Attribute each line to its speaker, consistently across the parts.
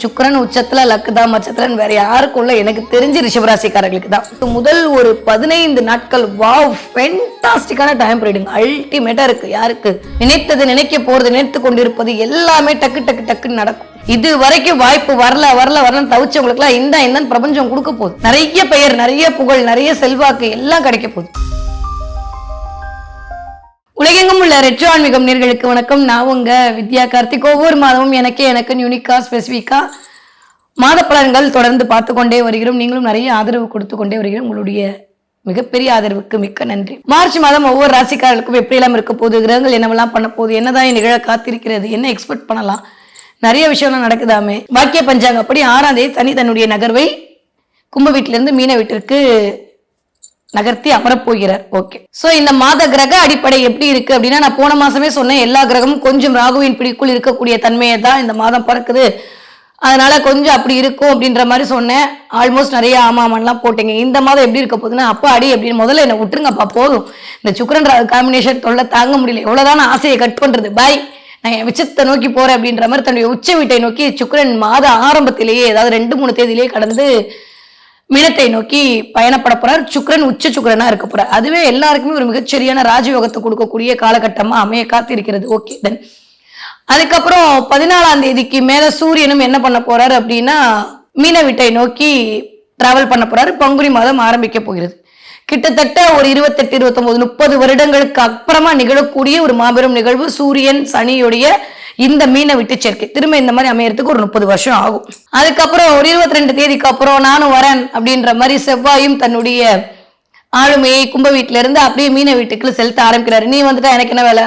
Speaker 1: சுக்கிரன் உச்சத்துல லக்குதா மச்சத்துல வேற யாருக்குள்ள எனக்கு தெரிஞ்சு ரிஷபராசிக்காரர்களுக்கு தான் முதல் ஒரு 15 நாட்கள் வாவ் ஃபென்டாஸ்டிக்கான டைம் பீரியடுங்க. அல்டிமேட்டா இருக்கு. யாருக்கு நினைத்தது நினைக்க போறது நினைத்து கொண்டிருப்பது எல்லாமே டக்கு டக்கு டக்குன்னு நடக்கும். இது வரைக்கும் வாய்ப்பு வரலன்னு தவிச்சவங்களுக்கு எல்லாம் இந்த பிரபஞ்சம் கொடுக்க போகுது. நிறைய பெயர், நிறைய புகழ், நிறைய செல்வாக்கு எல்லாம் கிடைக்க போகுது. உலகெங்கும் உள்ள ரெட்ரோ ஆன்மீகம் நேர்களுக்கு வணக்கம். நான் உங்க வித்யா கார்த்திக். ஒவ்வொரு மாதமும் எனக்கு யூனிக்கா ஸ்பெசிஃபிக்கா மாத பலன்கள் தொடர்ந்து பார்த்து கொண்டே வருகிறோம். நீங்களும் நிறைய ஆதரவு கொடுத்து கொண்டே வருகிறோம். உங்களுடைய மிகப்பெரிய ஆதரவுக்கு மிக்க நன்றி. மார்ச் மாதம் ஒவ்வொரு ராசிக்காரர்களுக்கும் எப்படியெல்லாம் இருக்க போகுது, கிரகங்கள் என்னவெல்லாம் பண்ண போகுது, என்னதான் நிகழ காத்திருக்கிறது, என்ன எக்ஸ்பெக்ட் பண்ணலாம், நிறைய விஷயம்லாம் நடக்குதாமே. வாக்கிய பஞ்சாங்க அப்படி 6ஆம் தேதி சனி தன்னுடைய நகர்வை கும்ப வீட்டிலிருந்து மீன வீட்டிற்கு நகர்த்தி அமரப்போகிறார். ஓகே, சோ இந்த மாத கிரக அடிப்படை எப்படி இருக்கு அப்படின்னா, நான் போன மாசமே சொன்னேன், எல்லா கிரகமும் கொஞ்சம் ராகுவின் பிடிக்குள் இருக்கக்கூடிய தன்மையை தான் இந்த மாதம் பறக்குது, அதனால கொஞ்சம் அப்படி இருக்கும் அப்படின்ற மாதிரி சொன்னேன். ஆல்மோஸ்ட் நிறைய ஆமாமன்லாம் போட்டீங்க. இந்த மாதம் எப்படி இருக்க போகுதுன்னா, அப்பா அடி அப்படின்னு முதல்ல என்ன விட்டுருங்கப்பா, போதும், இந்த சுக்கிரன் காம்பினேஷன் தொல்லை தாங்க முடியல, எவ்வளவுதான் ஆசையை கட் பண்றது, பாய், நான் என் உச்சத்தை நோக்கி போறேன் அப்படின்ற மாதிரி தன்னுடைய உச்ச வீட்டை நோக்கி சுக்கிரன் மாத ஆரம்பத்திலேயே, அதாவது 2-3 தேதியிலேயே கடந்து மீனத்தை நோக்கி பயணப்பட போறார். சுக்கிரன் உச்ச சுக்கிரனா இருக்க போறார். அதுவே எல்லாருக்குமே ஒரு மிகச்சரியான ராஜயோகத்தை கொடுக்கக்கூடிய காலகட்டமா அமைய காத்திருக்கிறது. ஓகே, தென் அதுக்கப்புறம் 14ஆம் தேதிக்கு மேல சூரியனும் என்ன பண்ண போறாரு அப்படின்னா, மீன வீட்டை நோக்கி டிராவல் பண்ண போறாரு. பங்குனி மாதம் ஆரம்பிக்க போகிறது. கிட்டத்தட்ட ஒரு 28, 29, 30 வருடங்களுக்கு அப்புறமா நிகழக்கூடிய ஒரு மாபெரும் நிகழ்வு சூரியன் சனியுடைய இந்த மீனை விட்டு சேர்க்கை. திரும்ப இந்த மாதிரி அமையறதுக்கு ஒரு 30 வருஷம் ஆகும். அதுக்கப்புறம் ஒரு 22 தேதிக்கு அப்புறம் நானும் வரேன் அப்படின்ற மாதிரி செவ்வாயும் தன்னுடைய ஆளுமையை கும்ப வீட்டுல இருந்து அப்படியே மீன வீட்டுக்குள்ள செலுத்த ஆரம்பிக்கிறாரு. நீ வந்துட்டா எனக்கு என்ன வேலை,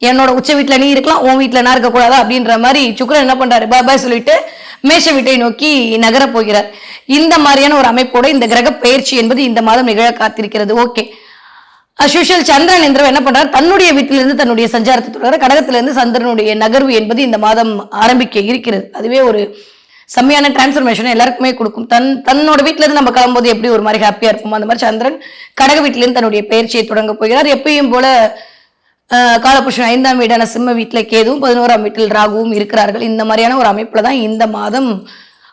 Speaker 1: என்னோட உச்ச வீட்டுல நீ இருக்கலாம், உன் வீட்டுல நான் இருக்கக்கூடாதா அப்படின்ற மாதிரி சுக்கிரன் என்ன பண்றாரு, பாய் சொல்லிட்டு மேஷ வீட்டை நோக்கி நகர போகிறார். இந்த மாதிரியான ஒரு அமைப்போட இந்த கிரக பயிற்சி என்பது இந்த மாதம் நிகழ காத்திருக்கிறது. ஓகே, அஸ்யூஷுவல் சந்திரன் எந்திரன் என்ன பண்றாரு, தன்னுடைய வீட்டிலிருந்து தன்னுடைய சஞ்சாரத்தை தொடர கடகத்திலிருந்து சந்திரனுடைய நகர்வு என்பது இந்த மாதம் ஆரம்பிக்க இருக்கிறது. அதுவே ஒரு செம்மையான டிரான்ஸ்ஃபர்மேஷன் எல்லாருக்குமே கொடுக்கும். தன்னோட வீட்டுல இருந்து நம்ம கிளம்பும்போது எப்படி ஒரு மாதிரி ஹாப்பியா இருக்கும், அந்த மாதிரி சந்திரன் கடக வீட்டிலிருந்து தன்னுடைய பயிற்சியை தொடங்க போகிறார். எப்பயும் போல காலபுருஷன் 5ஆம் வீடான சிம்ம வீட்டுல கேதுவும் 11ஆம் வீட்டில் ராகுவும் இருக்கிறார்கள். இந்த மாதிரியான ஒரு அமைப்புல தான் இந்த மாதம்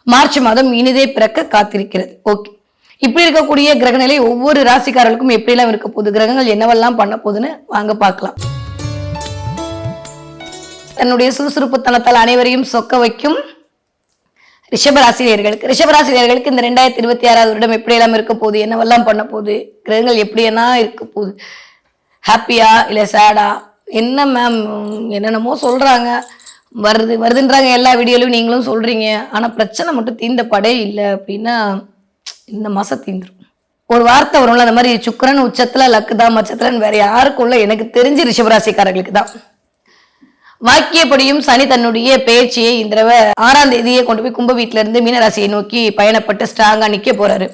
Speaker 1: மார்ச் மாதம் இனிதே பிறக்க காத்திருக்கிறது. ஓகே, இப்படி இருக்கக்கூடிய கிரகநிலை ஒவ்வொரு ராசிக்காரர்களுக்கும் எப்படியெல்லாம் இருக்க போகுது, கிரகங்கள் என்னவெல்லாம் பண்ண போகுதுன்னு வாங்க பார்க்கலாம். தன்னுடைய சுறுசுறுப்பு தனத்தால் அனைவரையும் சொக்க வைக்கும் ரிஷபராசினியர்களுக்கு இந்த 2026 வருடம் எப்படியெல்லாம் இருக்க போகுது, என்னவெல்லாம் பண்ண போகுது, கிரகங்கள் எப்படியெல்லாம் இருக்க போகுது, ஹாப்பியா இல்லை சேடா, என்ன மேம் என்னென்னமோ சொல்றாங்க, வருதுன்றாங்க எல்லா வீடியோலையும், நீங்களும் சொல்றீங்க, ஆனா பிரச்சனை மட்டும் தீர்ந்த படே இல்லை அப்படின்னா இந்த மாசம் தீந்துரும். ஒரு வார்த்தை வரும்ல, அந்த மாதிரி சுக்கிரன் உச்சத்துல லக்குதா மச்சத்துல வேற யாருக்குள்ள எனக்கு தெரிஞ்சு ரிஷபராசிக்காரர்களுக்கு தான். வாக்கியப்படியும் சனி தன்னுடைய பேச்சியை இந்த தடவை 6ஆம் தேதியே கொண்டு போய் கும்ப வீட்டுல இருந்து மீனராசியை நோக்கி பயணப்பட்டு ஸ்ட்ராங்கா நிக்க போறாரு.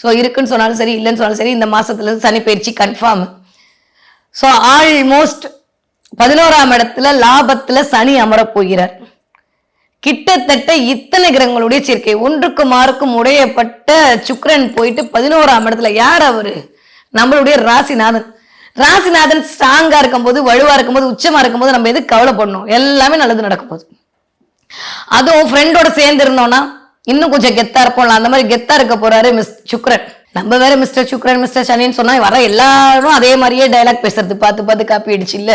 Speaker 1: ஸோ இருக்குன்னு சொன்னாலும் சரி, இல்லைன்னு சொன்னாலும் சரி, இந்த மாசத்துல இருந்து சனி பயிற்சி கன்ஃபார்ம். ஸோ ஆல்மோஸ்ட் 11ஆம் இடத்துல லாபத்துல சனி அமர போகிறார். கிட்டத்தட்ட இத்தனை கிரகங்களுடைய சேர்க்கை, ஒன்றுக்கும் ஆறுக்கும் உடையப்பட்ட சுக்கிரன் போயிட்டு 11ஆம் இடத்துல. யார் அவரு? நம்மளுடைய ராசிநாதன் ஸ்ட்ராங்கா இருக்கும்போது, வலுவா இருக்கும்போது, உச்சமா இருக்கும்போது நம்ம எதுக்கு கவலைப்படணும், எல்லாமே நல்லது நடக்கும் போது. அதுவும் ஃப்ரெண்டோட சேர்ந்து இருந்தோம்னா இன்னும் கொஞ்சம் கெத்தா இருப்போம்ல, அந்த மாதிரி கெத்தா இருக்க போறாரு சுக்கிரன். நம்ம வேற மிஸ்டர் சுக்கிரன் மிஸ்டர் சனின்னு சொன்னா வர எல்லாரும் அதே மாதிரியே டைலாக் பேசுறது பார்த்து காப்பி அடிச்சு இல்ல.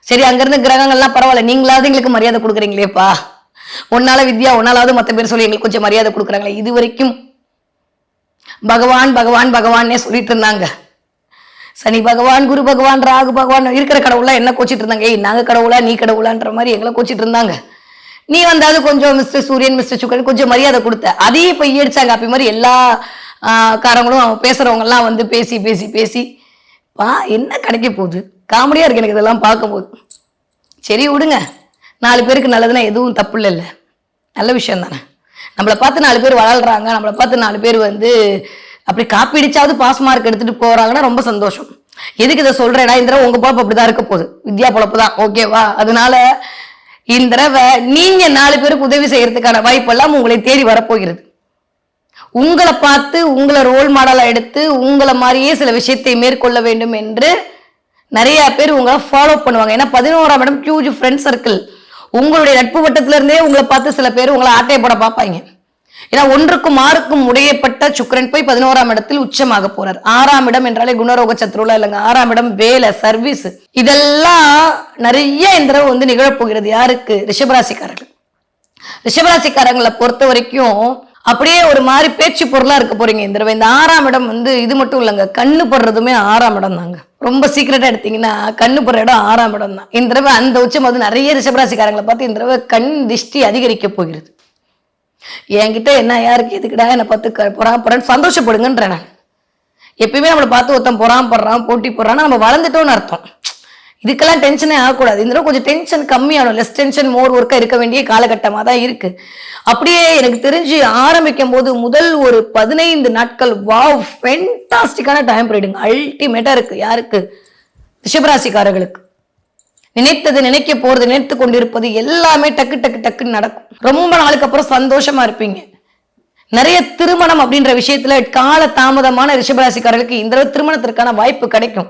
Speaker 1: சரி, அங்கிருந்து கிரகங்கள்லாம் பரவாயில்ல, நீங்களாவது எங்களுக்கு மரியாதை கொடுக்குறீங்களேப்பா, உன்னால வித்யா உன்னாலாவது மற்ற பேர் சொல்லி எங்களுக்கு கொஞ்சம் மரியாதை கொடுக்குறாங்களே. இது வரைக்கும் பகவான்னே சொல்லிட்டு இருந்தாங்க. சனி பகவான், குரு பகவான், ராகு பகவான், இருக்கிற கடவுளா என்ன கோச்சிட்டு இருந்தாங்க, நாங்க கடவுளா நீ கடவுளான்ற மாதிரி எங்களை கோச்சிட்டு இருந்தாங்க. நீ வந்தாவது கொஞ்சம் மிஸ்டர் சூரியன் மிஸ்டர் சுக்கிரன் கொஞ்சம் மரியாதை கொடுத்த, அதையே போய் அடிச்சாங்க. அப்படி மாதிரி எல்லா காரங்களும் பேசுறவங்க எல்லாம் வந்து பேசி என்ன கிடைக்க போகுது, காமெடியா இருக்கு எனக்கு இதெல்லாம் பார்க்கும்போது. சரி விடுங்க, 4 பேருக்கு நல்லதுன்னா எதுவும் தப்பு இல்லை, நல்ல விஷயம் தானே. நம்மளை பார்த்து 4 பேர் வளர்றாங்க, நம்மளை பார்த்து 4 பேர் வந்து அப்படி காப்பி அடிச்சாவது பாஸ் மார்க் எடுத்துட்டு போறாங்கன்னா ரொம்ப சந்தோஷம். எதுக்கு இதை சொல்றேன்னா, இந்த தடவை உங்க பொழப்பு அப்படிதான் இருக்க போகுது, வித்யா பொழப்பு தான். ஓகேவா? அதனால இந்த தடவை நீங்க 4 பேருக்கு உதவி செய்யறதுக்கான வாய்ப்பெல்லாம் உங்களை தேடி வரப்போகிறது. உங்களை பார்த்து உங்களை ரோல் மாடலா எடுத்து உங்களை மாதிரியே சில விஷயத்தை மேற்கொள்ள வேண்டும் என்று நிறைய பேர் உங்களை ஃபாலோ பண்ணுவாங்க. ஏன்னா 11ஆம் இடம் ஹியூஜ் ஃப்ரெண்ட் சர்க்கிள், உங்களுடைய நட்பு வட்டத்தில இருந்தே உங்களை பார்த்து சில பேர் உங்களை ஆட்டையை போட பார்ப்பாங்க. ஏன்னா 1க்கும் 6க்கும் உடையப்பட்ட சுக்கிரன் போய் 11ஆம் இடத்தில் உச்சமாக போறார். 6ஆம் இடம் என்றாலே குணரோக சத்ருலா இல்லைங்க. 6ஆம் இடம் வேலை, சர்வீஸ், இதெல்லாம் நிறைய இந்த தடவை வந்து நிகழப்போகிறது. யாருக்கு? ரிஷபராசிக்காரர்கள். ரிஷபராசிக்காரங்களை பொறுத்த வரைக்கும் அப்படியே ஒரு மாதிரி பேச்சு பொருளா இருக்க போறீங்க இந்த தடவை. இந்த 6ஆம் இடம் வந்து இது மட்டும் இல்லைங்க, கண்ணு படுறதுமே 6ஆம் இடம் தாங்க. ரொம்ப சீக்கிரட்டா எடுத்தீங்கன்னா கண்ணு படுற இடம் 6ஆம் இடம் தான். இந்த தடவை அந்த உச்சம் வந்து நிறைய ரிஷபராசிக்காரங்களை பார்த்து இந்த தடவை கண் திஷ்டி அதிகரிக்க போகிறது. என்கிட்ட என்ன யாருக்கு எதுக்குடா என்னை பார்த்து பொறான்னு சந்தோஷப்படுங்கன்றேன் நான். எப்பயுமே நம்மளை பார்த்து ஒருத்தன் பொறாமப்படுறான், போட்டி போடுறான்னா நம்ம வளர்ந்துட்டோம்னு அர்த்தம். இதுக்கெல்லாம் டென்ஷனே ஆகக்கூடாது. இந்த கொஞ்சம் டென்ஷன் கம்மியாகணும். லெஸ் டென்ஷன் மோர் ஒர்க்கா இருக்க வேண்டிய காலகட்டமாக தான் இருக்கு. அப்படியே எனக்கு தெரிஞ்சு ஆரம்பிக்கும் போது முதல் ஒரு 15 நாட்கள் வாவ் ஃபென்டாஸ்டிக்கான டைம் பீரியடுங்க. அல்டிமேட்டா இருக்கு. யாருக்கு? ரிஷபராசிக்காரர்களுக்கு. நினைத்தது, நினைக்க போறது, நினைத்து கொண்டிருப்பது எல்லாமே டக்கு டக்கு டக்குன்னு நடக்கும். ரொம்ப நாளுக்கு அப்புறம் சந்தோஷமா இருப்பீங்க. நிறைய திருமணம் அப்படின்ற விஷயத்துல கால தாமதமான ரிஷபராசிக்காரர்களுக்கு இந்த திருமணத்திற்கான வாய்ப்பு கிடைக்கும்.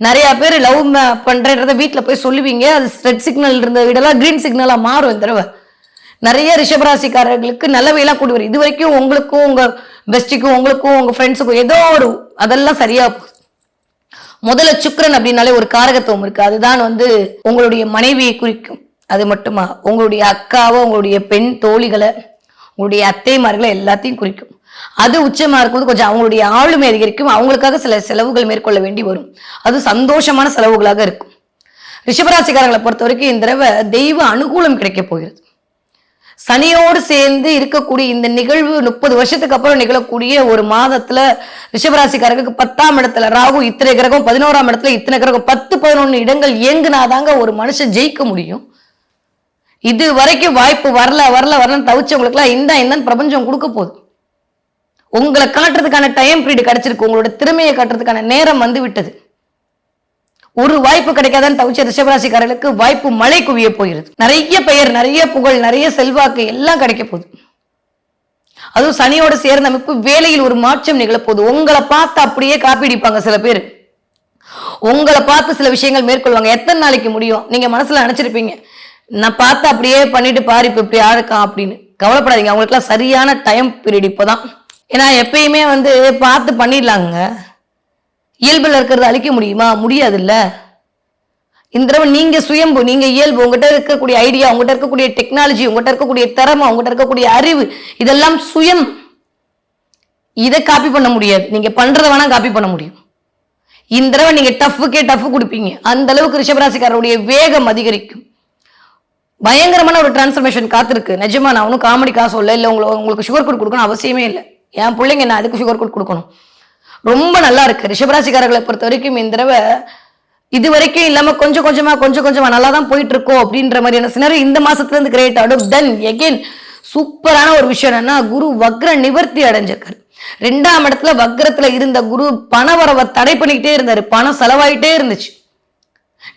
Speaker 1: நிறைய பேர் லவ் பண்றத வீட்டுல போய் சொல்லுவீங்க. அது ரெட் சிக்னல் இருந்த வீடெல்லாம் கிரீன் சிக்னலா மாறும். இந்த தடவை நிறைய ரிஷபராசிக்காரர்களுக்கு நல்லவையெல்லாம் கூடி வரும். இது வரைக்கும் உங்களுக்கும் உங்க பெஸ்டிக்கும் உங்களுக்கும் உங்க ஃப்ரெண்ட்ஸுக்கும் ஏதோ ஒரு அதெல்லாம் சரியா போகுது. முதல்ல சுக்கிரன் அப்படின்னாலே ஒரு காரகத்துவம் இருக்கு. அதுதான் வந்து உங்களுடைய மனைவியை குறிக்கும். அது மட்டுமா உங்களுடைய அக்காவோ உங்களுடைய பெண் தோழிகளை உங்களுடைய அத்தைமார்களை எல்லாத்தையும் குறிக்கும். அது உச்சமா இருக்கும்போது கொஞ்சம் அவங்களுடைய ஆளுமை அதிகரிக்கும். அவங்களுக்காக சில செலவுகள் மேற்கொள்ள வேண்டி வரும். அது சந்தோஷமான செலவுகளாக இருக்கும். ரிஷபராசிக்காரர்களை பொறுத்த வரைக்கும் இந்த தடவை தெய்வ அனுகூலம் கிடைக்க போகிறது. சனியோடு சேர்ந்து இருக்கக்கூடிய இந்த நிகழ்வு 30 வருஷத்துக்கு அப்புறம் நிகழக்கூடிய ஒரு மாதத்துல ரிஷபராசிக்காரர்களுக்கு 10ஆம் இடத்துல ராகு இத்தனை கிரகம், 11ஆம் இடத்துல இத்தனை கிரகம், 10-11 இடங்கள் இயங்குனாதாங்க ஒரு மனுஷன் ஜெயிக்க முடியும். இது வரைக்கும் வாய்ப்பு வரலன்னு தவிச்சவங்களுக்கு எல்லாம் இந்தான்னு பிரபஞ்சம் கொடுக்க போகுது. உங்களை காட்டுறதுக்கான டைம் பீரியட் கிடைச்சிருக்கு. உங்களோட திறமையை காட்டுறதுக்கான நேரம் வந்து விட்டது. ஒரு வாய்ப்பு கிடைக்காதான்னு தவிச்ச ரிஷபராசிக்காரர்களுக்கு வாய்ப்பு மழை குவிய போகிறது. நிறைய பெயர், நிறைய புகழ், நிறைய செல்வாக்கு எல்லாம் கிடைக்க போகுது. அதுவும் சனியோட சேர்ந்த அமைப்பு. வேலையில் ஒரு மாற்றம் நிகழப்போகுது. உங்களை பார்த்து அப்படியே காப்பி அடிப்பாங்க சில பேர். உங்களை பார்த்து சில விஷயங்கள் மேற்கொள்வாங்க. எத்தனை நாளைக்கு முடியும்? நீங்க மனசுல நினைச்சிருப்பீங்க, நான் பார்த்து அப்படியே பண்ணிட்டு பாரு இப்ப இப்படி ஆளுக்கான் அப்படின்னு. கவலைப்படாதீங்க, அவங்களுக்குலாம் சரியான டைம் பீரியட் இப்போதான். ஏன்னா எப்பயுமே வந்து பார்த்து பண்ணிடலாங்க. இயல்புல இருக்கிறத அழிக்க முடியுமா? முடியாது இல்ல. இந்த தடவை நீங்க சுயம்பு, நீங்க இயல்பு, உங்ககிட்ட இருக்கக்கூடிய ஐடியா, உங்ககிட்ட இருக்கக்கூடிய டெக்னாலஜி, உங்ககிட்ட இருக்கக்கூடிய திறமை, உங்ககிட்ட இருக்கக்கூடிய அறிவு, இதெல்லாம் சுயம். இதை காப்பி பண்ண முடியாது. நீங்க பண்றதை வேணா காப்பி பண்ண முடியும். இந்த தடவை நீங்க டஃப்புக்கே டஃப் கொடுப்பீங்க. அந்த அளவுக்கு ரிஷபராசிக்காரருடைய வேகம் அதிகரிக்கும். பயங்கரமான ஒரு டிரான்ஸ்ஃபர்மேஷன் காத்திருக்கு. நிஜமா நான் ஒன்றும் காமெடிக்காக சொல்ல இல்லை. உங்களுக்கு சுகர் கோட் கொடுக்கணும் அவசியமே இல்லை. என் பிள்ளைங்க நான் அதுக்கு சுகர் கோட் கொடுக்கணும். ரொம்ப நல்லா இருக்கு. ரிஷபராசிக்காரர்களை பொறுத்த வரைக்கும் இந்த தடவை இது வரைக்கும் இல்லாம கொஞ்சம் கொஞ்சமா நல்லா தான் போயிட்டு இருக்கோம் அப்படின்ற மாதிரியான சினரி இந்த மாசத்துல இருந்து கிரியேட் ஆகும். தென் எகெயின் சூப்பரான ஒரு விஷயம் என்னன்னா, குரு வக்ர நிவர்த்தி அடைஞ்சிருக்காரு. 2ஆம் இடத்துல வக்ரத்துல இருந்த குரு பணவரவை தடை பண்ணிக்கிட்டே இருந்தாரு. பணம் செலவாயிட்டே இருந்துச்சு.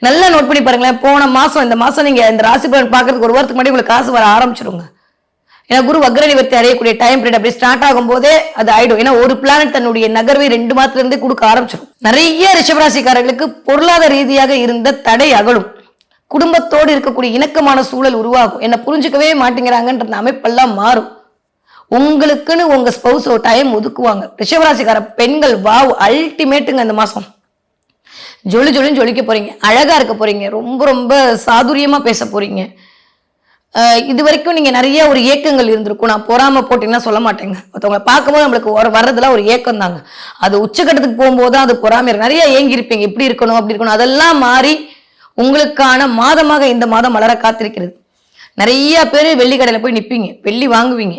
Speaker 1: நல்லா நோட் பண்ணி பாருங்களேன். போன மாசம் இந்த மாசம் நீங்க இந்த ராசி பலன் பாக்குறதுக்கு ஒரு வாரத்துக்கு முன்னாடி உங்களுக்கு காசு வர ஆரம்பிச்சிருங்க. ஏன்னா குரு வக்ர நிவர்த்தி அடையக்கூடிய டைம் பீரியட் அப்படி ஸ்டார்ட் ஆகும் போதே அது ஆயிடும். ஏன்னா ஒரு பிளானட் தன்னுடைய நகர்வை 2 மாதத்துல இருந்தே கொடுக்க ஆரம்பிச்சிடும். நிறைய ரிஷபராசிக்காரர்களுக்கு பொருளாதார ரீதியாக இருந்த தடை அகலும். குடும்பத்தோடு இருக்கக்கூடிய இணக்கமான சூழல் உருவாகும். என்ன புரிஞ்சுக்கவே மாட்டேங்கிறாங்கன்ற அமைப்பெல்லாம் மாறும். உங்களுக்குன்னு உங்க ஸ்பௌஸ் டைம் ஒதுக்குவாங்க. ரிஷபராசிக்கார பெண்கள் வாவ் அல்டிமேட்டுங்க. இந்த மாசம் ஜொலின்னு ஜொலிக்க போறீங்க. அழகா இருக்க போறீங்க. ரொம்ப சாதுரியமா பேச போறீங்க. இது வரைக்கும் நீங்க நிறைய ஒரு ஏக்கங்கள் இருந்திருக்கும். நான் பொறாம போட்டீங்கன்னா சொல்ல மாட்டேங்க. மற்றவங்களை பார்க்கும்போது நம்மளுக்கு வர்றதுல ஒரு ஏக்கம் தாங்க. அது உச்சக்கட்டத்துக்கு போகும்போது தான் அது பொறாமை. நிறைய ஏங்கி இருப்பீங்க, இப்படி இருக்கணும் அப்படி இருக்கணும். அதெல்லாம் மாறி உங்களுக்கான மாதமாக இந்த மாதம் மலர காத்திருக்கிறது. நிறைய பேர் வெள்ளி கடையில போய் நிற்பீங்க, வெள்ளி வாங்குவீங்க.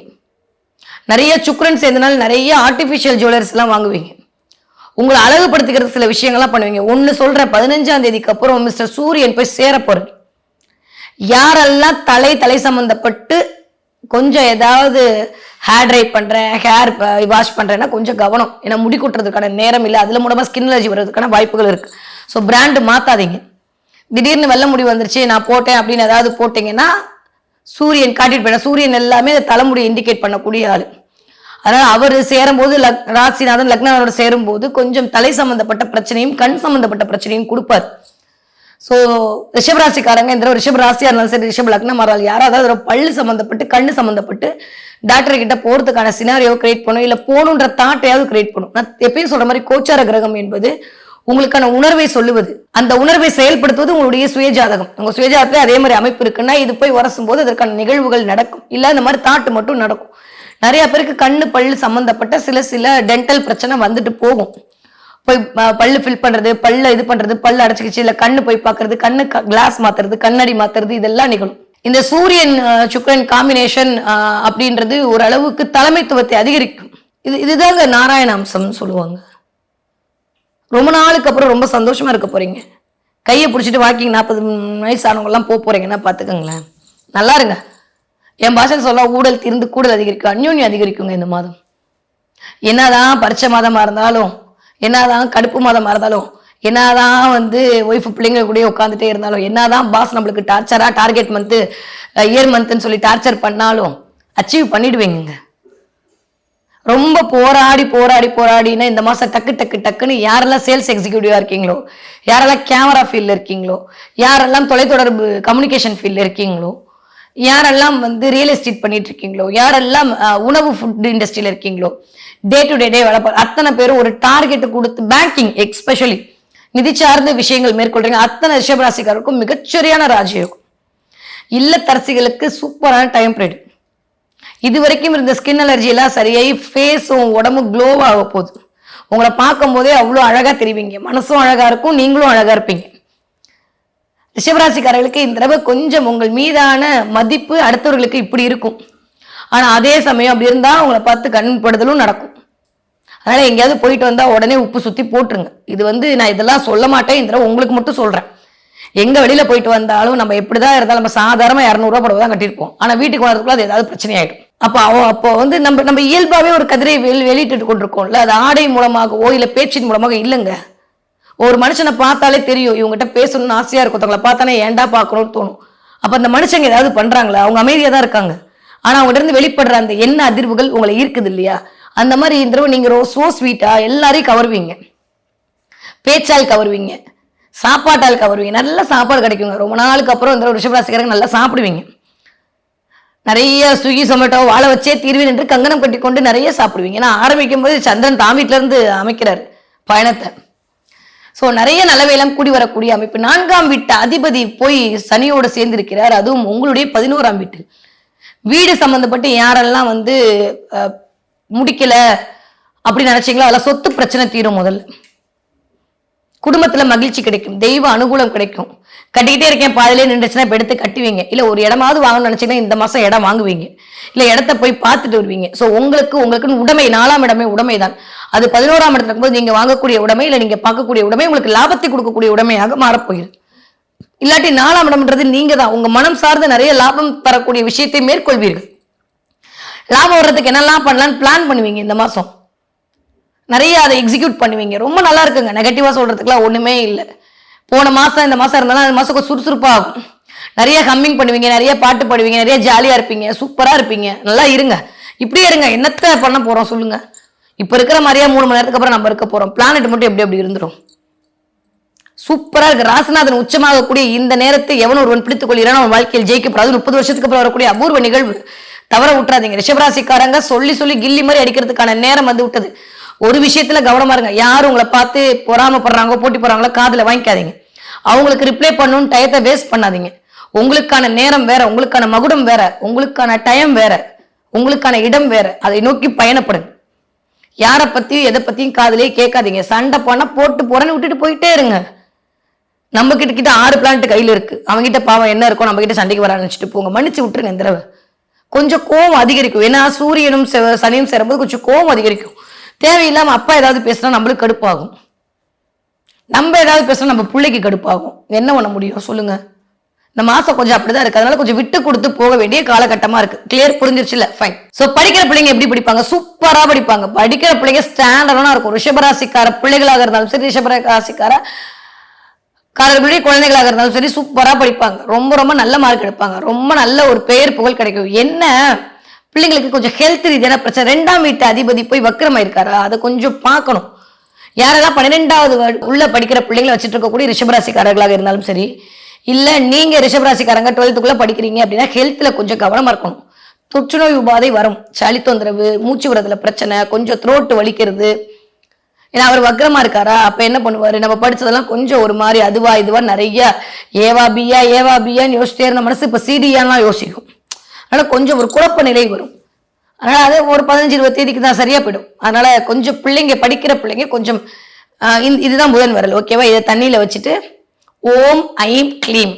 Speaker 1: நிறைய சுக்ரன் சேர்ந்தனால நிறைய ஆர்டிபிஷியல் ஜுவல்லர்ஸ் எல்லாம் வாங்குவீங்க. உங்களை அழகுபடுத்திக்கிறது சில விஷயங்கள்லாம் பண்ணுவீங்க. ஒன்னு சொல்றேன், 15ஆம் தேதிக்கு அப்புறம் மிஸ்டர் சூரியன் போய் சேர போறாரு. யாரெல்லாம் தலை சம்பந்தப்பட்டு கொஞ்சம் ஏதாவது ஹேர் ட்ரை பண்றேன், ஹேர் வாஷ் பண்றேன்னா கொஞ்சம் கவனம். ஏன்னா முடி கொட்டுறதுக்கான நேரம் இல்லை. அதுல மூலமா ஸ்கின் அலர்ஜி வர்றதுக்கான வாய்ப்புகள் இருக்கு. ஸோ பிராண்டு மாத்தாதீங்க. திடீர்னு வெள்ள முடி வந்துருச்சு நான் போட்டேன் அப்படின்னு ஏதாவது போட்டீங்கன்னா சூரியன் காட்டிட்டு போயிட. சூரியன் எல்லாமே தலைமுடி இண்டிகேட் பண்ணக்கூடிய ஆளு. அதனால அவர் சேரும்போது ராசிநாதன் லக்னனோட சேரும்போது கொஞ்சம் தலை சம்பந்தப்பட்ட பிரச்சனையும் கண் சம்பந்தப்பட்ட பிரச்சனையும் கொடுப்பார். ஸோ ரிஷபராசிக்காரங்க இந்த ரிஷபராசியா இருந்தாலும் சரி, ரிஷப லக்னம் மாறால் யாராவது பல்லு சம்மந்தப்பட்டு கண்ணு சம்மந்தப்பட்டு டாக்டர் கிட்ட போறதுக்கான சினாரியோ கிரியேட் பண்ணும், இல்லை போகணுன்ற தாட்டையாவது கிரியேட் பண்ணும். நான் எப்பயும் சொல்ற மாதிரி கோச்சார கிரகம் என்பது உங்களுக்கான உணர்வை சொல்லுவது, அந்த உணர்வை செயல்படுத்துவது உங்களுடைய சுயஜாதகம். உங்க சுயஜாதத்துல அதே மாதிரி அமைப்பு இருக்குன்னா இது போய் உரசும் போது அதற்கான நிகழ்வுகள் நடக்கும். இல்ல இந்த மாதிரி தாட்டு மட்டும் நடக்கும். நிறைய பேருக்கு கண்ணு பல்லு சம்பந்தப்பட்ட சில டென்டல் பிரச்சனை வந்துட்டு போகும். போய் பல்லு ஃபில் பண்றது, பல்ல இது பண்றது, பல்லு அடைச்சிக்கிச்சு, இல்ல கண்ணு போய் பாக்குறது, கண்ணு கிளாஸ் மாத்துறது, கண்ணாடி மாத்துறது, இதெல்லாம் நிகழும். இந்த சூரியன் சுக்கிரன் காம்பினேஷன் அப்படின்றது ஓரளவுக்கு தலைமைத்துவத்தை அதிகரிக்கும். இதுதாங்க நாராயண அம்சம் சொல்லுவாங்க. ரொம்ப நாளுக்கு அப்புறம் ரொம்ப சந்தோஷமா இருக்க போறீங்க. கையை பிடிச்சிட்டு வாக்கிங் 40 வயசு ஆனவங்க எல்லாம் போறீங்கன்னா பாத்துக்கங்களேன். நல்லா இருங்க. என் பாஷையில் சொல்ல ஊழல் தீர்ந்து கூடல் அதிகரிக்கும், அந்யோன்யம் அதிகரிக்குங்க இந்த மாதம். என்னதான் பரிச்சை மாதமா இருந்தாலும், என்னதான் கடுப்பு மாதமா இருந்தாலும், என்னதான் ஒய்ஃப் பிள்ளைங்க கூட உட்காந்துட்டே இருந்தாலும், என்னதான் பாஸ் நம்மளுக்கு டார்கெட் மந்த் இயர் மந்த்ன்னு சொல்லி டார்ச்சர் பண்ணாலும் அச்சீவ் பண்ணிடுவீங்க. ரொம்ப போராடினா இந்த மாசம் டக்குன்னு யாரெல்லாம் சேல்ஸ் எக்ஸிக்யூட்டிவா இருக்கீங்களோ, யாரெல்லாம் கேமரா ஃபீல்ட்ல இருக்கீங்களோ, யாரெல்லாம் தொலைத்தொடர்பு கம்யூனிகேஷன் ஃபீல்ட்ல இருக்கீங்களோ, யாரெல்லாம் ரியல் எஸ்டேட் பண்ணிட்டு இருக்கீங்களோ, யாரெல்லாம் உணவு ஃபுட் இண்டஸ்ட்ரியில இருக்கீங்களோ, டே டு டே வேலை அத்தனை பேரும் ஒரு டார்கெட் கொடுத்து பேங்கிங் எக்ஸ்பெஷலி நிதி சார்ந்த விஷயங்கள் மேற்கொள்றீங்க. அத்தனை ரிஷபராசிக்காரருக்கும் மிகச்சரியான ராஜயோகம். இல்லத்தரசிகளுக்கு சூப்பரான டைம் பீரியட். இது வரைக்கும் இருந்த ஸ்கின் அலர்ஜி எல்லாம் சரியாகி ஃபேஸும் உடம்பு க்ளோவாக போகுது. உங்களை பார்க்கும் போதே அவ்வளோ அழகா தெரிவிங்க. மனசும் அழகா இருக்கும், நீங்களும் அழகா இருப்பீங்க. ரிஷபராசிக்காரர்களுக்கு இந்த தடவை கொஞ்சம் உங்கள் மீதான மதிப்பு அடுத்தவர்களுக்கு இப்படி இருக்கும். ஆனா அதே சமயம் அப்படி இருந்தா உங்களை பார்த்து கண்படுதலும் நடக்கும். அதனால எங்கேயாவது போயிட்டு வந்தா உடனே உப்பு சுத்தி போட்டுருங்க. இது நான் இதெல்லாம் சொல்ல மாட்டேன், இந்த தடவை உங்களுக்கு மட்டும் சொல்றேன். எங்க வெளியில போயிட்டு வந்தாலும் நம்ம எப்படிதான் இருந்தாலும் நம்ம சாதாரண 200 ரூபாய் படவை தான் கட்டிருப்போம். ஆனா வீட்டுக்கு வரதுக்குள்ள அது ஏதாவது பிரச்சனை ஆயிடும். அப்போ நம்ம இயல்பாவே ஒரு கதிரை வெளியிட்டு கொண்டிருக்கோம்ல, அது ஆடை மூலமாகவோ இல்ல பேச்சின் மூலமாக இல்லைங்க. ஒரு மனுஷனை பார்த்தாலே தெரியும், இவங்ககிட்ட பேசணும்னு ஆசையா இருக்கும். தங்களை பார்த்தானே ஏண்டா பார்க்கணும்னு தோணும். அப்ப அந்த மனுஷங்க ஏதாவது பண்றாங்களா? அவங்க அமைதியா தான் இருக்காங்க. ஆனா அவங்ககிட்ட இருந்து வெளிப்படுற அந்த எண்ண அதிர்வுகள் உங்களை ஈர்க்குது இல்லையா? அந்த மாதிரி இந்த தடவை நீங்க சோ ஸ்வீட்டா எல்லாரையும் கவருவீங்க, பேச்சால் கவருவீங்க, சாப்பாட்டால் கவருவீங்க. நல்ல சாப்பாடு கிடைக்குங்க. ரொம்ப நாளுக்கு அப்புறம் இந்த ரிஷபராசிக்காரங்க நல்லா சாப்பிடுவீங்க. நிறைய ஸ்விக்கி சொமேட்டோ வாழ வச்சே தீர்வேன் என்று கங்கணம் கட்டி கொண்டு நிறைய சாப்பிடுவீங்க. ஏன்னா ஆரம்பிக்கும் போது சந்திரன் தான் வீட்டுல இருந்து அமைக்கிறாரு பயணத்தை. ஸோ நிறைய நல்லவையெல்லாம் கூடி வரக்கூடிய அமைப்பு. 4ஆம் வீட்டு அதிபதி போய் சனியோட சேர்ந்து இருக்கிறார். அதுவும் உங்களுடைய 11ஆம் வீட்டில். வீடு சம்பந்தப்பட்டு யாரெல்லாம் முடிக்கல அப்படின்னு நினைச்சீங்களோ அதெல்லாம் சொத்து பிரச்சனை தீரும். முதல்ல குடும்பத்துல மகிழ்ச்சி கிடைக்கும், தெய்வ அனுகூலம் கிடைக்கும். கட்டிக்கிட்டே இருக்கேன் பாதிலே நின்றுச்சுன்னா இப்ப எடுத்து கட்டுவீங்க. இல்ல ஒரு இடமாவது வாங்கணும்னு நினைச்சீங்கன்னா இந்த மாசம் இடம் வாங்குவீங்க, இல்ல இடத்த போய் பார்த்துட்டு வருவீங்க. ஸோ உங்களுக்குன்னு உடைமை, 4ஆம் இடமே உடைமைதான். அது 11ஆம் இடத்துல இருக்கும்போது நீங்க வாங்கக்கூடிய உடைமை இல்ல நீங்க பார்க்கக்கூடிய உடைமை உங்களுக்கு லாபத்தை கொடுக்கக்கூடிய உடைமையாக மாறப்போகிறது. இல்லாட்டி 4ஆம் இடம்ன்றது நீங்க தான் உங்க மனம் சார்ந்து நிறைய லாபம் தரக்கூடிய விஷயத்தை மேற்கொள்வீர்கள். லாபம் வர்றதுக்கு என்னெல்லாம் பண்ணலான்னு பிளான் பண்ணுவீங்க. இந்த மாசம் நிறைய அதை எக்ஸிக்யூட் பண்ணுவீங்க. ரொம்ப நல்லா இருக்குங்க. நெகட்டிவா சொல்றதுக்குலாம் ஒண்ணுமே இல்லை. போன மாசம் இந்த மாசம் இருந்தாலும் அந்த மாசம் கொஞ்சம் சுறுசுறுப்பா ஆகும். நிறைய ஹம்மிங் பண்ணுவீங்க, நிறைய பாட்டு பாடுவீங்க, நிறைய ஜாலியா இருப்பீங்க, சூப்பரா இருப்பீங்க. நல்லா இருங்க, இப்படியே இருங்க. என்னத்த பண்ண போறோம் சொல்லுங்க? இப்ப இருக்கிற மாதிரியா 3 மணி நேரத்துக்கு அப்புறம் நம்ம இருக்க போறோம்? பிளானட் மட்டும் எப்படி இருந்துரும். சூப்பரா இருக்கு. ராசிநாதன் உச்சமாகக்கூடிய இந்த நேரத்தை எவன் ஒருவன் பிடித்துக் கொள்கிறான் அவன் வாழ்க்கையில் ஜெயிக்கப்படாது. 30 வருஷத்துக்கு அப்புறம் வரக்கூடிய அபூர்வ நிகழ்வு. தவற விட்டுறாதீங்க. ரிஷபராசிக்காரங்க சொல்லி கில்லி மாதிரி அடிக்கிறதுக்கான நேரம் விட்டது. ஒரு விஷயத்துல கவனமா இருங்க. யாரும் உங்களை பார்த்து பொறாமப்படுறாங்க, போட்டி போறாங்களோ காதுல வாங்கிக்காதீங்க. அவங்களுக்கு ரிப்ளை பண்ணணும்னு டயத்தை வேஸ்ட் பண்ணாதீங்க. உங்களுக்கான நேரம் வேற, உங்களுக்கான மகுடம் வேற, உங்களுக்கான டைம் வேற, உங்களுக்கான இடம் வேற. அதை நோக்கி பயணப்படுங்க. யாரை பத்தியும் எதை பத்தியும் காதுலயே கேட்காதீங்க. சண்டை பண்ண போட்டு போறேன்னு விட்டுட்டு போயிட்டே இருங்க. நம்ம கிட்ட 6 பிளானட் கையில இருக்கு. அவங்க கிட்ட பாவம் என்ன இருக்கும், நம்ம கிட்ட சண்டைக்கு வர நினைச்சிட்டு போங்க. மன்னிச்சு விட்டுருங்க. இந்த தடவை கொஞ்சம் கோவம் அதிகரிக்கும். ஏன்னா சூரியனும் சனியும் சேரும்போது கொஞ்சம் கோவம் அதிகரிக்கும். தேவையில்லாம அப்பா ஏதாவது பேசினா நம்மளுக்கு கடுப்பாகும், நம்ம ஏதாவது பேசினா நம்ம பிள்ளைக்கு கடுப்பாகும். என்ன பண்ண முடியும் சொல்லுங்க? இந்த மாசம் கொஞ்சம் அப்படிதான் இருக்கு. அதனால கொஞ்சம் விட்டு கொடுத்து போக வேண்டிய காலகட்டமா இருக்கு. கிளியர்? புரிஞ்சிருச்சுல? ஃபைன். சோ படிக்கிற பிள்ளைங்க எப்படி படிப்பாங்க? சூப்பரா படிப்பாங்க. படிக்கிற பிள்ளைங்க ஸ்டாண்டர்டா இருக்கும். ரிஷபராசிக்கார பிள்ளைகளாக இருந்தாலும் சரி, ரிஷபராசிக்கார காரர்களுடைய குழந்தைகளாக இருந்தாலும் சரி, சூப்பரா படிப்பாங்க. ரொம்ப நல்ல மார்க் எடுப்பாங்க. ரொம்ப நல்ல ஒரு பெயர் புகழ் கிடைக்கும். என்ன பிள்ளைங்களுக்கு கொஞ்சம் ஹெல்த் ரீதியான பிரச்சனை. 2ஆம் வீட்டு அதிபதி போய் வக்ரமா இருக்காரா, அதை கொஞ்சம் பார்க்கணும். யாரெல்லாம் 12வது உள்ள படிக்கிற பிள்ளைங்களை வச்சுட்டு இருக்கக்கூடிய ரிஷபராசிக்காரர்களாக இருந்தாலும் சரி, இல்லை நீங்கள் ரிஷபராசிக்காரங்க 12th படிக்கிறீங்க அப்படின்னா ஹெல்த்தில் கொஞ்சம் கவனமாக இருக்கணும். தொற்றுநோய் உபாதை வரும், சளி தொந்தரவு, மூச்சு விடுறதுல பிரச்சனை, கொஞ்சம் த்ரோட்டு வலிக்கிறது. ஏன்னா அவர் வக்ரமா இருக்காரா, அப்ப என்ன பண்ணுவாரு, நம்ம படிச்சதெல்லாம் கொஞ்சம் ஒரு மாதிரி அதுவா இதுவா நிறைய ஏவா பியான்னு யோசிச்சிட்டே இருந்த மனசு இப்ப சிடியான்லாம் யோசிக்கும். அதனால கொஞ்சம் ஒரு குழப்ப நிலை வரும். அதனால அது ஒரு 15-20 தேதிக்கு தான் சரியா போயிடும். அதனால கொஞ்சம் பிள்ளைங்க படிக்கிற பிள்ளைங்க கொஞ்சம் இதுதான் புதன் வரல், ஓகேவா? இதை தண்ணியில வச்சுட்டு ஓம் ஐம் க்ளீம்,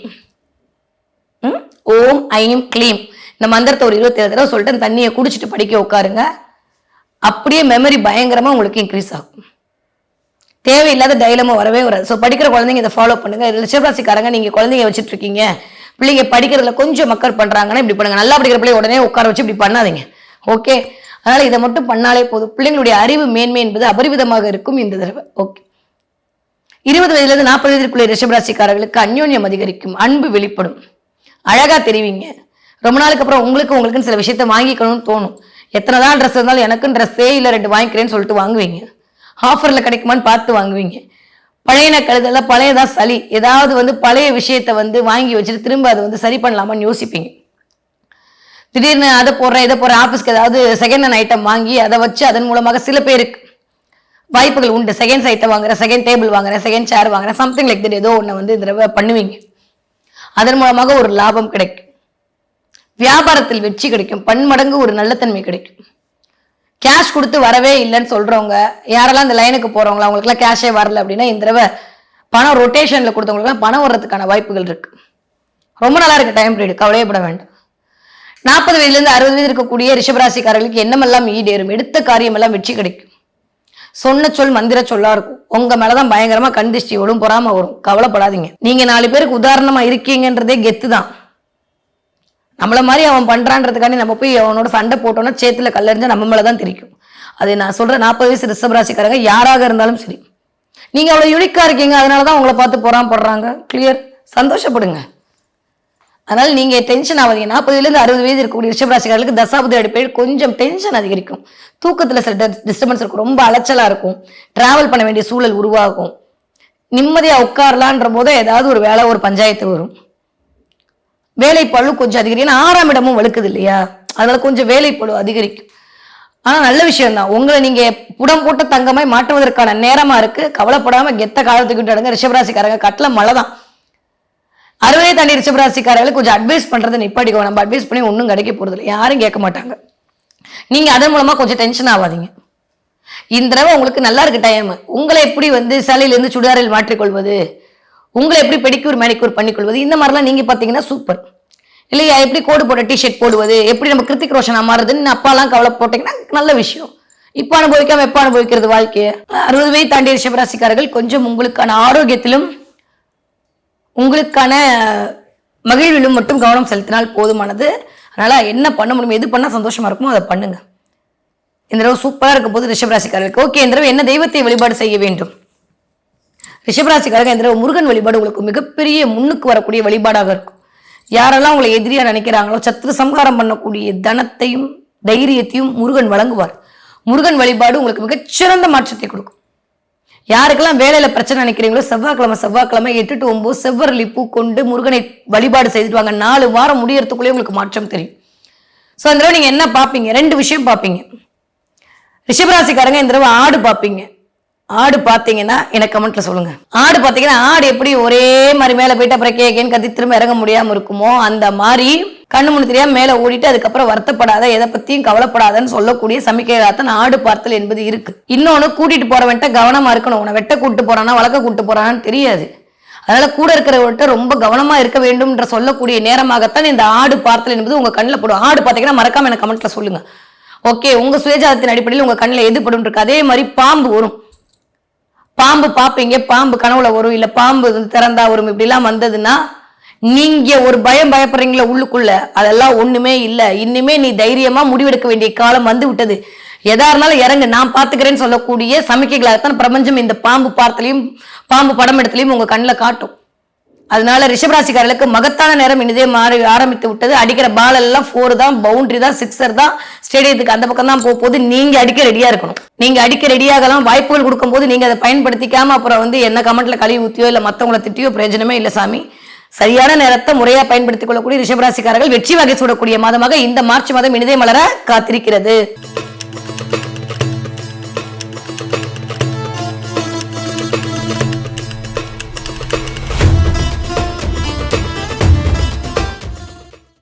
Speaker 1: ஓம் ஐம் க்ளீம் இந்த மந்திரத்தை ஒரு 27 தடவை சொல்லிட்டு தண்ணியை குடிச்சிட்டு படிக்க உட்காருங்க. அப்படியே மெமரி பயங்கரமா உங்களுக்கு இன்க்ரீஸ் ஆகும். தேவையில்லாத டைலமும் வரவே வராது. ஸோ படிக்கிற குழந்தைங்க இதை ஃபாலோ பண்ணுங்க. ரிஷபராசிக்காரங்க நீங்க குழந்தைங்க வச்சுட்டு இருக்கீங்க, பிள்ளைங்க படிக்கிறதுல கொஞ்சம் மக்கள் பண்றாங்கன்னா இப்படி பண்ணுங்க. நல்லா படிக்கிற பிள்ளை உடனே உட்கார வச்சு இப்படி பண்ணாதீங்க, ஓகே? அதனால இதை மட்டும் பண்ணாலே போதும். பிள்ளைங்களுடைய அறிவு மேன்மை என்பது அபரிவிதமாக இருக்கும் இந்த தடவை, ஓகே? 20 வயதுலேருந்து 40 வயதிற்குள்ள ரிஷபராசிக்காரர்களுக்கு அந்யோன்யம் அதிகரிக்கும், அன்பு வெளிப்படும், அழகா தெரிவிங்க. ரொம்ப நாளுக்கு அப்புறம் உங்களுக்குன்னு சில விஷயத்த வாங்கிக்கணும்னு தோணும். எத்தனை தான் ட்ரெஸ் இருந்தாலும் எனக்குன்னு ட்ரெஸ்ஸே இல்லை 2 வாங்கிக்கிறேன்னு சொல்லிட்டு வாங்குவீங்க. ஆஃபரில் கிடைக்குமான்னு பார்த்து வாங்குவீங்க. பழையன கழுதெல்லாம் பழையதான் சளி, ஏதாவது பழைய விஷயத்த வாங்கி வச்சுட்டு திரும்ப அதை சரி பண்ணலாமான்னு யோசிப்பீங்க. திடீர்னு அதை போடுறேன் இதை போடுறேன், ஆஃபீஸ்க்கு ஏதாவது செகண்ட் ஹேண்ட் ஐட்டம் வாங்கி அதை வச்சு அதன் மூலமாக சில பேருக்கு வாய்ப்புகள் உண்டு. செகண்ட் ஐட்டம் வாங்குறேன், செகண்ட் டேபிள் வாங்குறேன், செகண்ட் சேர் வாங்குறேன், சம்திங் லைக் தட் ஏதோ ஒன்று இந்த தடவை பண்ணுவீங்க. அதன் மூலமாக ஒரு லாபம் கிடைக்கும். வியாபாரத்தில் வெற்றி கிடைக்கும், பன்மடங்கு ஒரு நல்ல தன்மை கிடைக்கும். கேஷ் கொடுத்து வரவே இல்லைன்னு சொல்றவங்க யாரெல்லாம் இந்த லைனுக்கு போறவங்களா, அவங்களுக்குலாம் கேஷே வரல அப்படின்னா இந்த தடவை பணம் ரொட்டேஷன்ல கொடுத்தவங்களுக்குலாம் பணம் வர்றதுக்கான வாய்ப்புகள் இருக்கு. ரொம்ப நல்லா இருக்கு டைம் பீரியட், கவலையப்பட வேண்டாம். 40 வயதுலேருந்து 60 வயது இருக்கக்கூடிய ரிஷபராசிக்காரர்களுக்கு என்னமெல்லாம் ஈடேறும், எடுத்த காரியம் எல்லாம் வெற்றி கிடைக்கும். சொன்ன சொல் மந்திர சொல்லா இருக்கும். உங்க மேலதான் பயங்கரமா கண் திருஷ்டி வரும், பொறாம வரும், கவலைப்படாதீங்க. நீங்க 4 பேருக்கு உதாரணமா இருக்கீங்கன்றதே கெத்து தான். நம்மள மாதிரி அவன் பண்றான்றதுக்காண்டி நம்ம போய் அவனோட சண்டை போட்டோம்னா சேத்துல கல்லறிஞ்சா நம்ம மேலதான் தெரிக்கும். அது நான் சொல்ற 40 வயசு ரிஷபராசிக்காரங்க யாராக இருந்தாலும் சரி, நீங்க அவ்வளவு யூனிக்கா இருக்கீங்க, அதனாலதான் உங்களை பார்த்து போடுறாங்க. கிளியர், சந்தோஷப்படுங்க. அதனால நீங்க டென்ஷன் ஆகாதீங்க. 40 வயதுலேருந்து 60 வயது இருக்கக்கூடிய ரிஷபராசிக்காரர்களுக்கு தசாபதி அடிப்படையில் கொஞ்சம் டென்ஷன் அதிகரிக்கும். தூக்கத்துல சில டிஸ்டர்பன்ஸ் இருக்கும், ரொம்ப அலைச்சலா இருக்கும், டிராவல் பண்ண வேண்டிய சூழல் உருவாகும். நிம்மதியா உட்காரலான்ற போது ஏதாவது ஒரு வேலை ஒரு பஞ்சாயத்து வரும். வேலை பழு கொஞ்சம் அதிகரிக்கும். ஏன்னா 6ஆம் இடமும் வலுக்குது இல்லையா, அதனால கொஞ்சம் வேலை பழு அதிகரிக்கும். ஆனா நல்ல விஷயம் தான். உங்களை நீங்க புடம் போட்ட தங்கமாய் மாற்றுவதற்கான நேரமா இருக்கு. கவலைப்படாம கெத்த காலத்துக்கிட்டு அடுங்க. ரிஷபராசிக்காரங்க கட்டல மழை தான். 60 தாண்டி ரிஷபராசிக்காரர்களுக்கு கொஞ்சம் அட்வைஸ் பண்றதை நிப்பாடிக்கோ. நம்ம அட்வைஸ் பண்ணி ஒன்றும் கிடைக்க போறது இல்லை, யாரும் கேட்க மாட்டாங்க. நீங்க அதன் மூலமா கொஞ்சம் டென்ஷன் ஆகாதீங்க. இந்த தடவை உங்களுக்கு நல்லா இருக்கு டைம். உங்களை எப்படி சேலையிலிருந்து சுடிதாரில் மாற்றிக்கொள்வது, உங்களை எப்படி பெடிக்யூர் மேனிக்யூர் பண்ணிக்கொள்வது, இந்த மாதிரிலாம் நீங்க பாத்தீங்கன்னா சூப்பர் இல்லையா? எப்படி கோடு போட்ட டிஷர்ட் போடுவது, எப்படி நம்ம கிருத்திக் ரோஷனா மாறுதுன்னு அப்பாலாம் கவலை போட்டீங்கன்னா நல்ல விஷயம். இப்ப அனுபவிக்காம எப்ப அனுபவிக்கிறது வாழ்க்கையை? 60 வயது தாண்டிய ரிஷபராசிக்காரர்கள் கொஞ்சம் உங்களுக்கான ஆரோக்கியத்திலும் உங்களுக்கான மகிழ்விலும் மட்டும் கவனம் செலுத்தினால் போதுமானது. அதனால என்ன பண்ண முடியும், எது பண்ணா சந்தோஷமா இருக்குமோ அதை பண்ணுங்க. இந்த தடவை சூப்பரா இருக்க போது ரிஷபராசிக்காரர்களுக்கு. ஓகே, இந்த தடவை என்ன தெய்வத்தை வழிபாடு செய்ய வேண்டும்? ரிஷபராசிக்காரர்கள் இந்த தடவை முருகன் வழிபாடு உங்களுக்கு மிகப்பெரிய முன்னுக்கு வரக்கூடிய வழிபாடாக இருக்கும். யாரெல்லாம் உங்களை எதிரியா நினைக்கிறாங்களோ சத்ரு சம்ஹாரம் பண்ணக்கூடிய தனத்தையும் தைரியத்தையும் முருகன் வழங்குவார். முருகன் வழிபாடு உங்களுக்கு மிகச்சிறந்த மாற்றத்தை கொடுக்கும். யாருக்கெல்லாம் வேலையில பிரச்சனை நினைக்கிறீங்களோ செவ்வாய்க்கிழமை 8 to 9 செவ்வரளி பூ கொண்டு முருகனை வழிபாடு செய்துட்டு வாங்க. 4 வாரம் முடியறதுக்குள்ளே உங்களுக்கு மாற்றம் தெரியும். ஸோ இந்த தடவை நீங்க என்ன பார்ப்பீங்க? 2 விஷயம் பார்ப்பீங்க. ரிஷபராசிக்காரங்க இந்த தடவை ஆடு பார்ப்பீங்க. ஆடு பார்த்தீங்கன்னா எனக்கு கமெண்ட்ல சொல்லுங்க. ஆடு பார்த்தீங்கன்னா ஆடு எப்படி ஒரே மாதிரி மேலே போயிட்டு அப்புறம் கேக்கேன்னு கத்தி திரும்ப இறங்க முடியாம இருக்குமோ அந்த மாதிரி கண்ணு முன்னு தெரியாம மேலே ஓடிட்டு அதுக்கப்புறம் வருத்தப்படாத, எதை பத்தியும் கவலைப்படாதன்னு சொல்லக்கூடிய சமிக்கையாத்தான் ஆடு பார்த்தல் என்பது இருக்கு. இன்னொன்னு, கூட்டிட்டு போறவன்ட்ட கவனமா இருக்கணும். உன்னை வெட்ட கூட்டு போறானா வளர்க்க கூட்டு போறானான்னு தெரியாது. அதனால கூட இருக்கிறவர்கிட்ட ரொம்ப கவனமா இருக்க வேண்டும் என்ற சொல்லக்கூடிய நேரமாகத்தான் இந்த ஆடு பார்த்தல் என்பது உங்க கண்ணில் போடும். ஆடு பார்த்தீங்கன்னா மறக்காம எனக்கு கமெண்ட்ல சொல்லுங்க. ஓகே, உங்க சுயஜாதத்தின் அடிப்படையில் உங்க கண்ணில் எது படும் இருக்கு. அதே மாதிரி பாம்பு வரும், பாம்பு பார்ப்பீங்க, பாம்பு கனவுல வரும், இல்ல பாம்பு திறந்தா வரும். இப்படி எல்லாம் வந்ததுன்னா நீங்க ஒரு பயப்படுறீங்களா உள்ளுக்குள்ள, அதெல்லாம் ஒண்ணுமே இல்ல. இன்னுமே நீ தைரியமா முடிவெடுக்க வேண்டிய காலம் வந்து விட்டது. எதா இருந்தாலும் இறங்கு, நான் பாத்துக்கிறேன்னு சொல்லக்கூடிய சமிக்கைகளாகத்தான் பிரபஞ்சம் இந்த பாம்பு பார்த்தலையும் பாம்பு படம் எடுத்துலையும் உங்க கண்ணில் காட்டும். அதனால ரிஷபராசிக்காரர்களுக்கு மகத்தான நேரம் இனிதே மாறி ஆரம்பித்து விட்டது. அடிக்கிற பால் எல்லாம் 4 தான், பவுண்டரி தான், 6 தான், ஸ்டேடியத்துக்கு அந்த பக்கம் தான் போகும்போது நீங்க அடிக்க ரெடியா இருக்கணும். நீங்க அடிக்க ரெடியாகலாம், வாய்ப்புகள் கொடுக்கும்போது நீங்க அதை பயன்படுத்திக்காம அப்புறம் வந்து என்ன கமெண்ட்ல கழுவி ஊத்தியோ இல்ல மத்தவங்களை திட்டியோ பிரயோஜனமே இல்ல சாமி. சரியான நேரத்தை முறையா பயன்படுத்திக் கொள்ளக்கூடிய ரிஷபராசிக்காரர்கள் வெற்றி வகை சூடக்கூடிய மாதமாக இந்த மார்ச் மாதம் இனிதே மலர காத்திருக்கிறது.